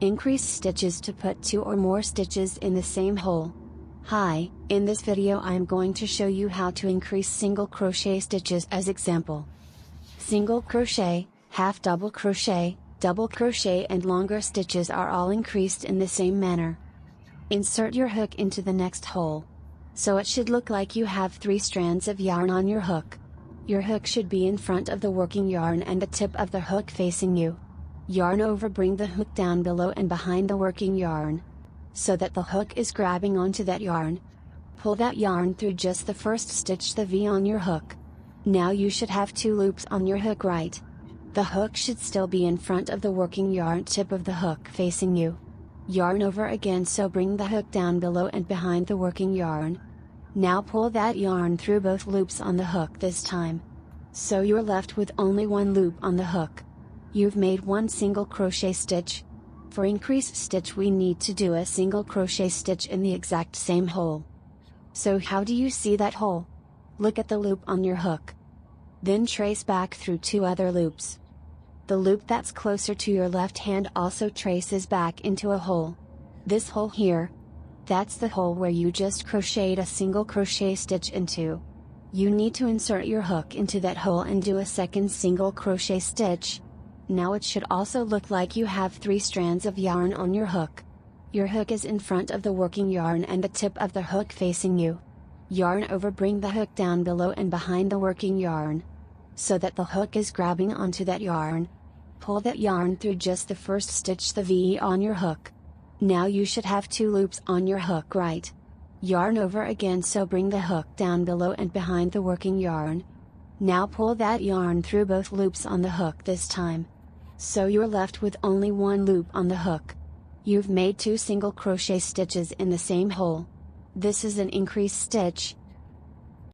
Increase stitches to put 2 or more stitches in the same hole. Hi, in this video I am going to show you how to increase single crochet stitches as example. Single crochet, half double crochet and longer stitches are all increased in the same manner. Insert your hook into the next hole. So it should look like you have 3 strands of yarn on your hook. Your hook should be in front of the working yarn and the tip of the hook facing you. Yarn over, bring the hook down below and behind the working yarn, so that the hook is grabbing onto that yarn. Pull that yarn through just the first stitch, the V on your hook. Now you should have 2 loops on your hook, right? The hook should still be in front of the working yarn tip of the hook facing you. Yarn over again, so bring the hook down below and behind the working yarn. Now pull that yarn through both loops on the hook this time. So you're left with only 1 loop on the hook. You've made 1 single crochet stitch. For increased stitch we need to do a single crochet stitch in the exact same hole. So how do you see that hole? Look at the loop on your hook. Then trace back through 2 other loops. The loop that's closer to your left hand also traces back into a hole. This hole here, that's the hole where you just crocheted a single crochet stitch into. You need to insert your hook into that hole and do a second single crochet stitch. Now it should also look like you have 3 strands of yarn on your hook. Your hook is in front of the working yarn and the tip of the hook facing you. Yarn over, bring the hook down below and behind the working yarn, so that the hook is grabbing onto that yarn. Pull that yarn through just the first stitch, the V on your hook. Now you should have 2 loops on your hook, right? Yarn over again, so bring the hook down below and behind the working yarn. Now pull that yarn through both loops on the hook this time. So you're left with only 1 loop on the hook. You've made 2 single crochet stitches in the same hole. This is an increased stitch.